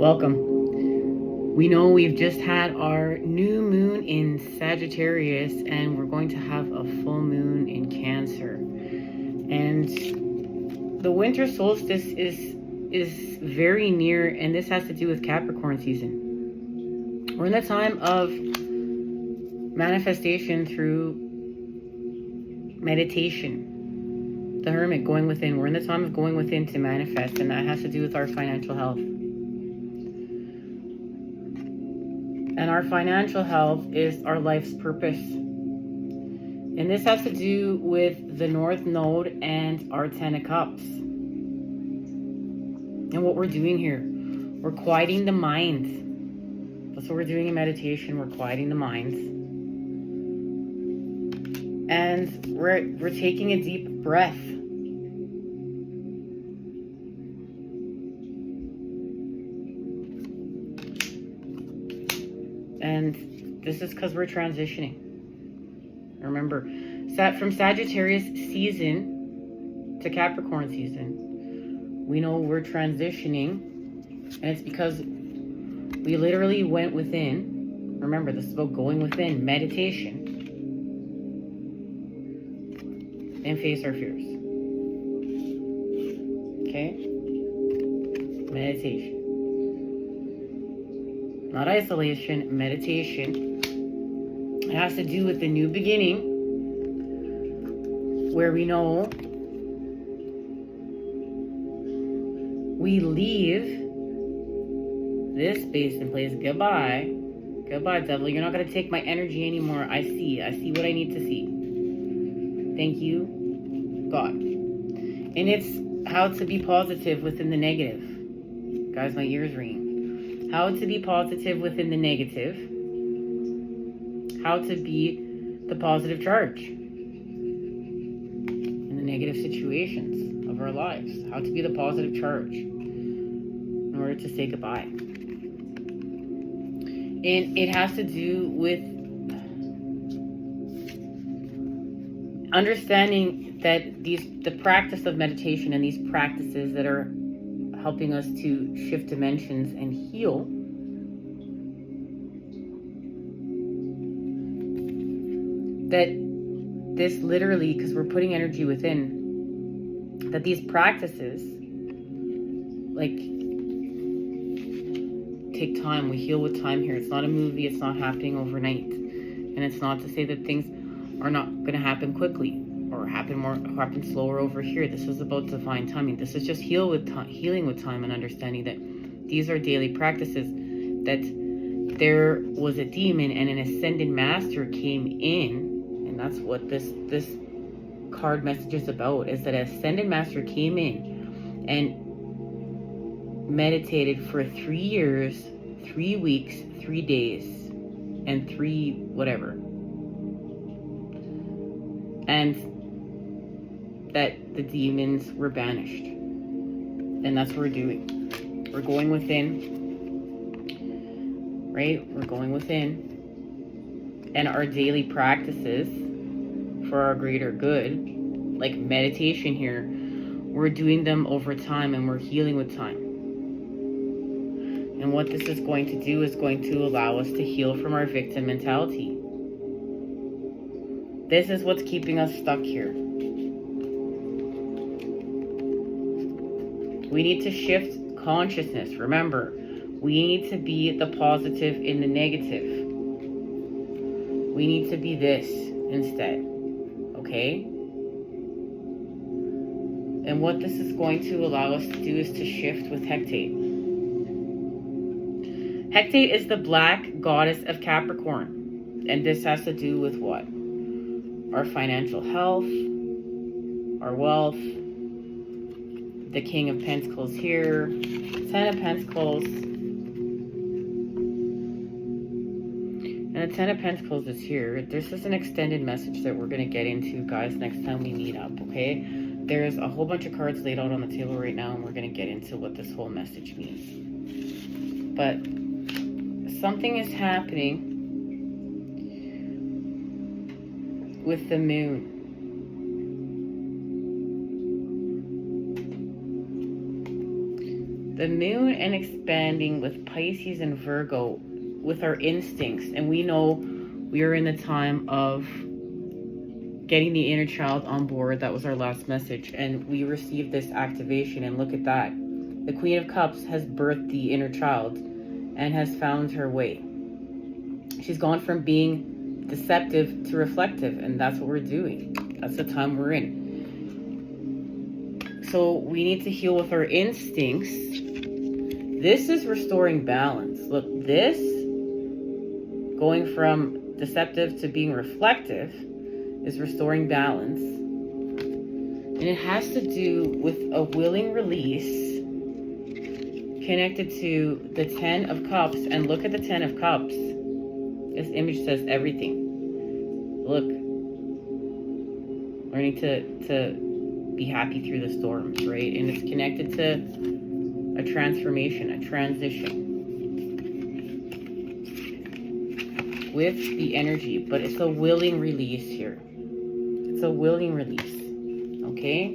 Welcome. We know we've just had our new moon in Sagittarius and we're going to have a full moon in Cancer. And the winter solstice is very near, and this has to do with Capricorn season. We're in the time of manifestation through meditation. The Hermit, going within. We're in the time of going within to manifest, and that has to do with our financial health. And our financial health is our life's purpose. And this has to do with the North Node and our Ten of Cups. And what we're doing here, we're quieting the mind. That's what we're doing in meditation. We're quieting the minds. And we're taking a deep breath. And this is because we're transitioning. Remember, from Sagittarius season to Capricorn season, we know we're transitioning. And it's because we literally went within. Remember, this is about going within, meditation. And face our fears. Okay? Meditation. Not isolation, meditation. It has to do with the new beginning, where we know we leave this space and place. Goodbye. Goodbye, devil. You're not going to take my energy anymore. I see what I need to see. Thank you, God. And it's how to be positive within the negative. Guys, my ears ringing. How to be positive within the negative. How to be the positive charge in the negative situations of our lives. How to be the positive charge in order to say goodbye. And it has to do with understanding that the practice of meditation and these practices that are helping us to shift dimensions and heal, that this literally, because we're putting energy within, that these practices like take time. We heal with time here. It's not a movie. It's not happening overnight. And it's not to say that things are not going to happen quickly or happen slower over here. This is about divine timing. This is just healing with time and understanding that these are daily practices, that there was a demon and an ascended master came in, and that's what this card message is about, is that an ascended master came in and meditated for 3 years, 3 weeks, 3 days, and 3 whatever. And that the demons were banished. And that's what we're doing. We're going within, right? We're going within. And our daily practices for our greater good, like meditation here, we're doing them over time and we're healing with time. And what this is going to do is going to allow us to heal from our victim mentality. This is what's keeping us stuck here. We need to shift consciousness. Remember, we need to be the positive in the negative. We need to be this instead. Okay? And what this is going to allow us to do is to shift with Hecate. Hecate is the black goddess of Capricorn. And this has to do with what? Our financial health, our wealth. The King of Pentacles here, 10 of Pentacles. And the 10 of Pentacles is here. This is an extended message that we're going to get into, guys, next time we meet up, okay? There's a whole bunch of cards laid out on the table right now, and we're going to get into what this whole message means. But something is happening with the moon. The moon and expanding with Pisces and Virgo with our instincts. And we know we are in the time of getting the inner child on board. That was our last message. And we received this activation. And look at that. The Queen of Cups has birthed the inner child and has found her way. She's gone from being deceptive to reflective. And that's what we're doing. That's the time we're in. So we need to heal with our instincts. This is restoring balance. Look, this, going from deceptive to being reflective, is restoring balance. And it has to do with a willing release connected to the 10 of Cups. And look at the 10 of Cups. This image says everything. Look. Learning to be happy through the storms, right? And it's connected to a transformation, a transition with the energy, but it's a willing release here. It's a willing release, okay?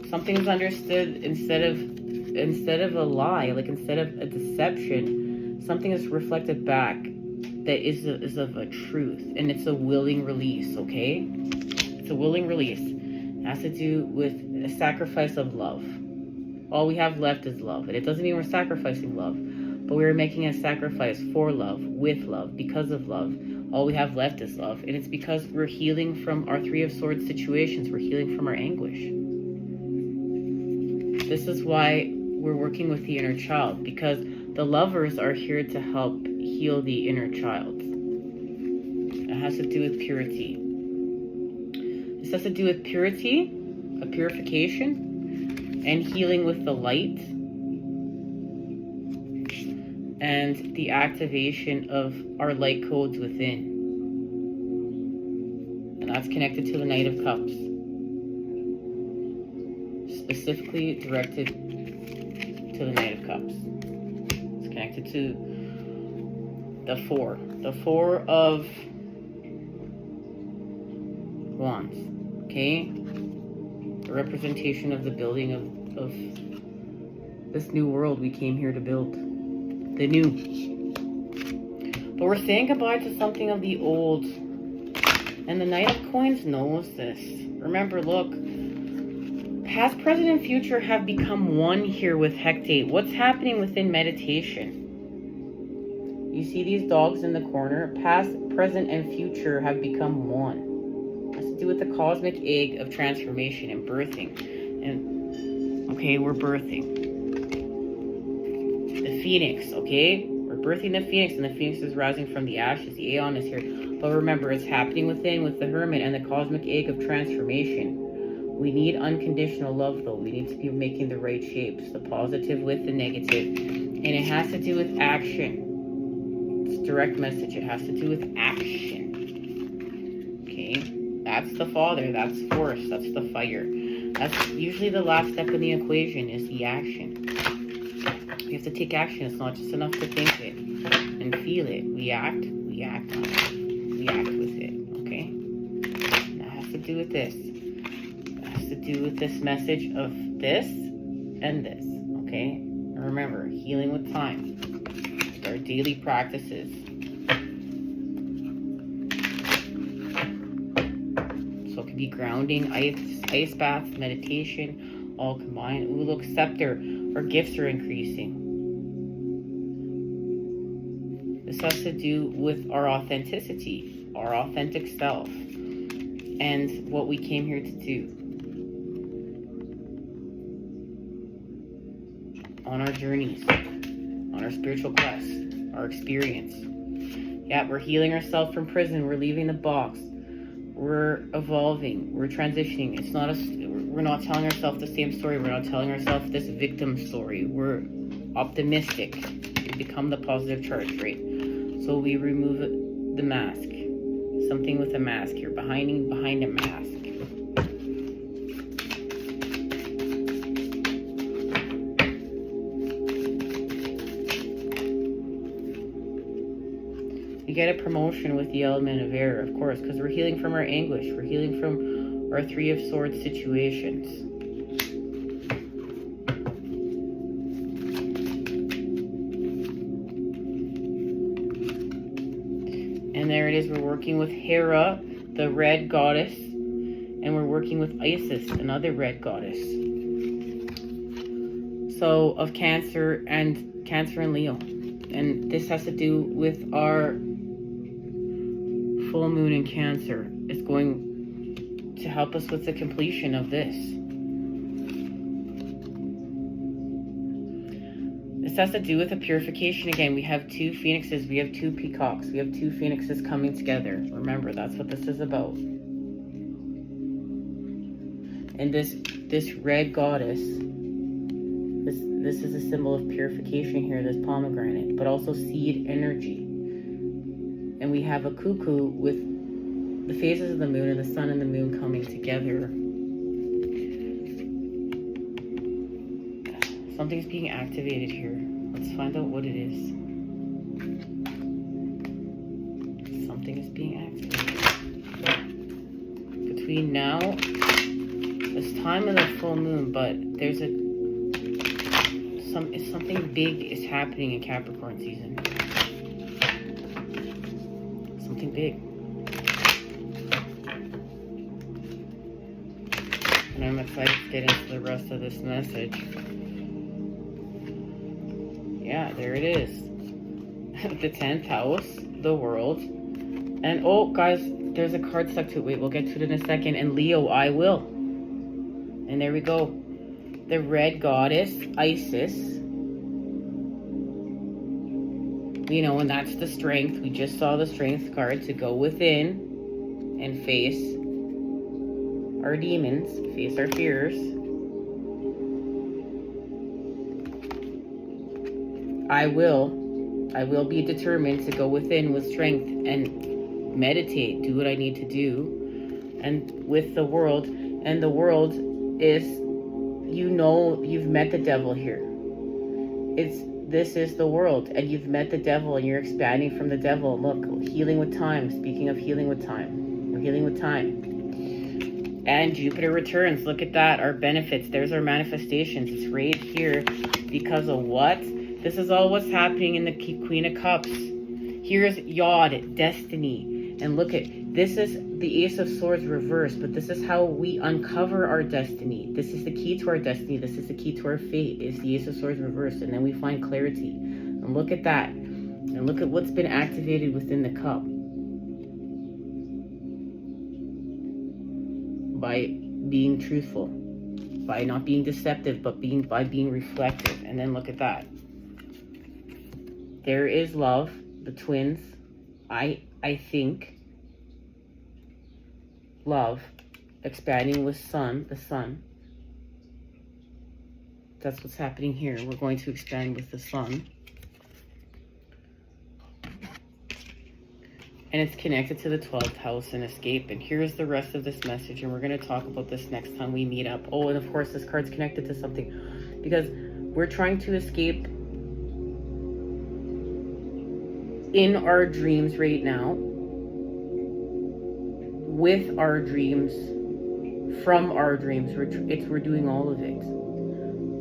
Something's understood instead of a lie, like instead of a deception, something is reflected back that is of a truth, and it's a willing release, okay? It's a willing release. It has to do with a sacrifice of love. All we have left is love. And it doesn't mean we're sacrificing love, but we're making a sacrifice for love, with love, because of love. All we have left is love. And it's because we're healing from our 3 of Swords situations. We're healing from our anguish. This is why we're working with the inner child, because the lovers are here to help heal the inner child. It has to do with purity. This has to do with purity, a purification, and healing with the light, and the activation of our light codes within. And that's connected to the Knight of Cups. Specifically directed to the Knight of Cups. It's connected to the 4. The 4 of Wands. Okay? The representation of the building of this new world we came here to build. The new. But we're saying goodbye to something of the old. And the Knight of Coins knows this. Remember, look. Past, present, and future have become one here with Hecate. What's happening within meditation? You see these dogs in the corner? Past, present, and future have become one. It has to do with the cosmic egg of transformation and birthing. And, okay, we're birthing. The Phoenix, okay? We're birthing the Phoenix, and the Phoenix is rising from the ashes. The Aeon is here. But remember, it's happening within with the Hermit and the cosmic egg of transformation. We need unconditional love, though. We need to be making the right shapes, the positive with the negative. And it has to do with action. It's a direct message. It has to do with action. Okay? That's the Father. That's force. That's the fire. That's usually the last step in the equation, is the action. We have to take action. It's not just enough to think it and feel it. We act on it. We act with it. Okay? And that has to do with this. To do with this message of this and this, okay? And remember, healing with time, with our daily practices. So it could be grounding, ice baths, meditation, all combined. Ooh, look, scepter, our gifts are increasing. This has to do with our authenticity, our authentic self, and what we came here to do. On our journeys, on our spiritual quest, our experience. Yeah, we're healing ourselves from prison. We're leaving the box. We're evolving. We're transitioning. It's not we're not telling ourselves the same story. We're not telling ourselves this victim story. We're optimistic. We become the positive charge, right? So we remove the mask. Something with a mask here, behind a mask. We get a promotion with the element of air, of course, because we're healing from our anguish. We're healing from our 3 of Swords situations. And there it is. We're working with Hera, the red goddess. And we're working with Isis, another red goddess. So of Cancer and Leo. And this has to do with our full moon in Cancer. It's going to help us with the completion of this. This has to do with a purification again. We have two phoenixes, we have two peacocks, we have two phoenixes coming together. Remember, that's what this is about. And this red goddess, this is a symbol of purification here, this pomegranate, but also seed energy. And we have a cuckoo with the phases of the moon and the sun and the moon coming together. Something's being activated here. Let's find out what it is. Something is being activated. Between now, this time of the full moon, but there's something big is happening in Capricorn season. Something big. And I'm excited to get into the rest of this message. Yeah, there it is. The 10th house, the world. And oh, guys, there's a card stuck to it. Wait, we'll get to it in a second. And Leo, I will. And there we go. The red goddess, Isis. You know, and that's the strength. We just saw the strength card to go within and face our demons, face our fears. I will be determined to go within with strength and meditate, do what I need to do. And with the world, and the world is, you know, you've met the devil here. This is the world, and you've met the devil, and you're expanding from the devil. Look, healing with time. Speaking of healing with time, we're healing with time. And Jupiter returns. Look at that, our benefits. There's our manifestations. It's right here because of what? This is all what's happening in the Queen of Cups. Here's Yod, destiny. And look at, this is the Ace of Swords reversed, but this is how we uncover our destiny. This is the key to our destiny. This is the key to our fate, is the Ace of Swords reversed. And then we find clarity. And look at that. And look at what's been activated within the cup. By being truthful. By not being deceptive, but by being reflective. And then look at that. There is love, the twins. I think love expanding with the sun. That's what's happening here. We're going to expand with the sun. And it's connected to the 12th house and escape. And here's the rest of this message. And we're going to talk about this next time we meet up. Oh, and of course this card's connected to something. Because we're trying to escape in our dreams right now, with our dreams, from our dreams. We're doing all of it.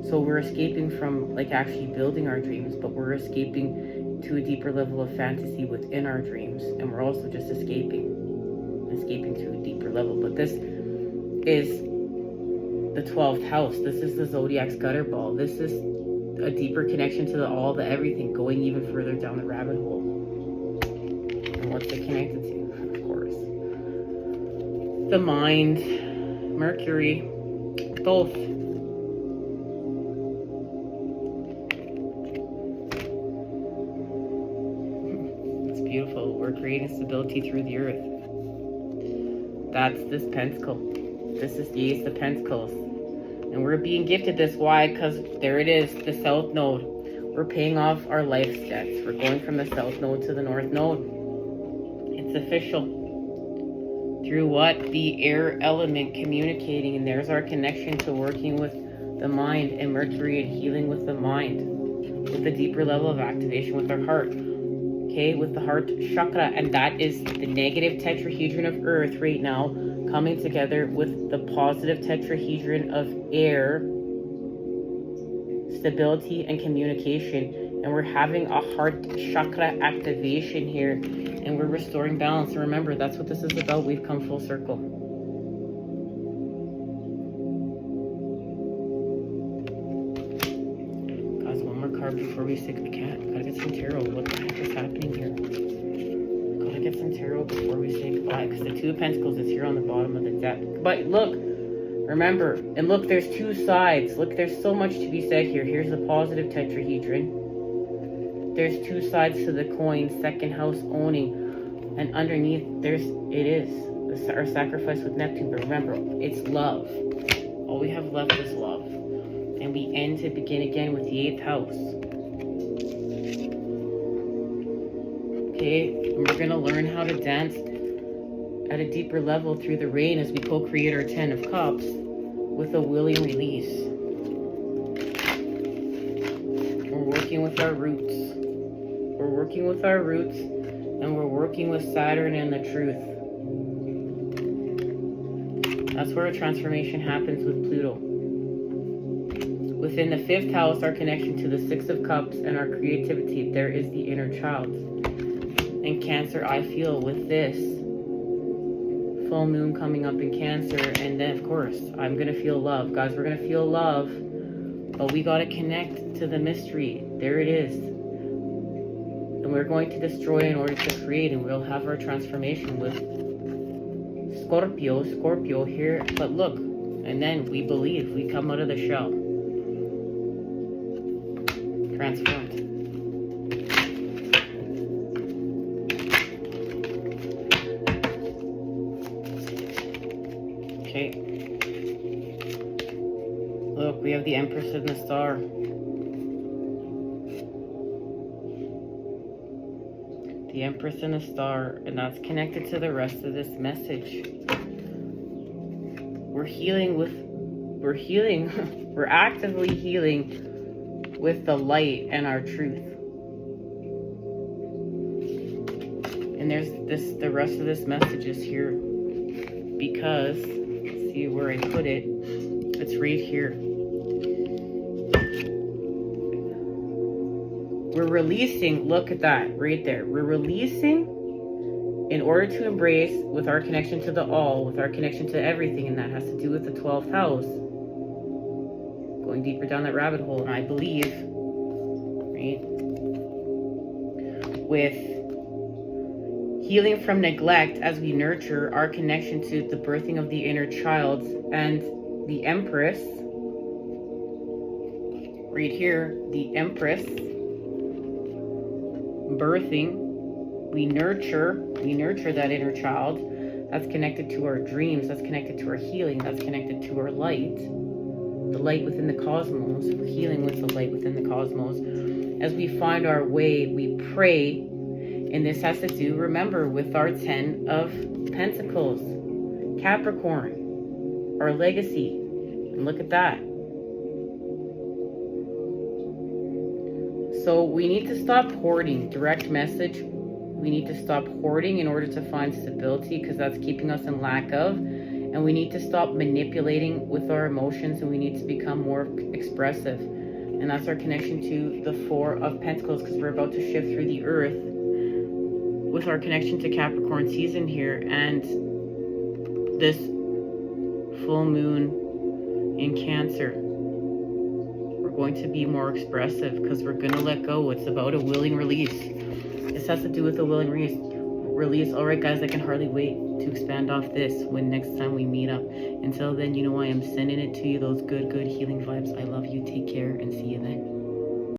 So we're escaping from like actually building our dreams, but we're escaping to a deeper level of fantasy within our dreams, and we're also just escaping to a deeper level. But this is the 12th house. This is the zodiac's gutter ball. This is a deeper connection to the all, the everything, going even further down the rabbit hole. And what's it connected to? Of course, the mind, Mercury, both. It's beautiful. We're creating stability through the earth. That's this pentacle. This is the Ace of Pentacles. And we're being gifted this. Why? Because there it is, the South Node. We're paying off our life debts. We're going from the South Node to the North Node. It's official. Through what? The air element communicating. And there's our connection to working with the mind and Mercury and healing with the mind. With a deeper level of activation with our heart. Okay, with the heart chakra. And that is the negative tetrahedron of Earth right now, coming together with the positive tetrahedron of air, stability and communication. And we're having a heart chakra activation here. And we're restoring balance. And remember, that's what this is about. We've come full circle. Guys, one more card before we say goodbye. Gotta get some tarot. What the heck is happening here? Gotta get some tarot before we say goodbye. Because the Two of Pentacles is here on the bottom of the deck. But look, remember, and look, there's two sides. Look, there's so much to be said here. Here's the positive tetrahedron. There's two sides to the coin, second house owning. And underneath, it is our sacrifice with Neptune. But remember, it's love. All we have left is love. And we end to begin again with the 8th house. Okay, and we're going to learn how to dance at a deeper level through the rain as we co-create our 10 of Cups with a willing release. We're working with our roots. We're working with our roots, and we're working with Saturn and the truth. That's where a transformation happens with Pluto. Within the 5th house, our connection to the 6 of Cups and our creativity, there is the inner child. In Cancer, I feel with this full moon coming up in Cancer, and then of course, I'm going to feel love. Guys, we're going to feel love, but we got to connect to the mystery. There it is. And we're going to destroy in order to create, and we'll have our transformation with Scorpio here. But look, and then we believe, we come out of the shell. Transformed. Okay. Look, we have the Empress and the Star. The Empress and the Star, and that's connected to the rest of this message. We're actively healing with the light and our truth. And there's the rest of this message is here because, let's see where I put it. It's right here. We're releasing, look at that, right there. We're releasing in order to embrace with our connection to the all, with our connection to everything, and that has to do with the 12th house. Going deeper down that rabbit hole, and I believe, right, with healing from neglect as we nurture our connection to the birthing of the inner child and the Empress, right here, the Empress, birthing, we nurture that inner child. That's connected to our dreams, that's connected to our healing, that's connected to our light, the light within the cosmos. We're healing with the light within the cosmos. As we find our way, we pray, and this has to do, remember, with our 10 of Pentacles, Capricorn, our legacy, and look at that. So we need to stop hoarding. Direct message. We need to stop hoarding in order to find stability, because that's keeping us in lack of. And we need to stop manipulating with our emotions, and we need to become more expressive. And that's our connection to the 4 of Pentacles, because we're about to shift through the earth with our connection to Capricorn season here. And this full moon in Cancer, going to be more expressive because we're going to let go. It's about a willing release. This has to do with a willing release. All right, guys, I can hardly wait to expand off this when next time we meet up. Until then, you know I am sending it to you, those good healing vibes. I love you. Take care and see you then.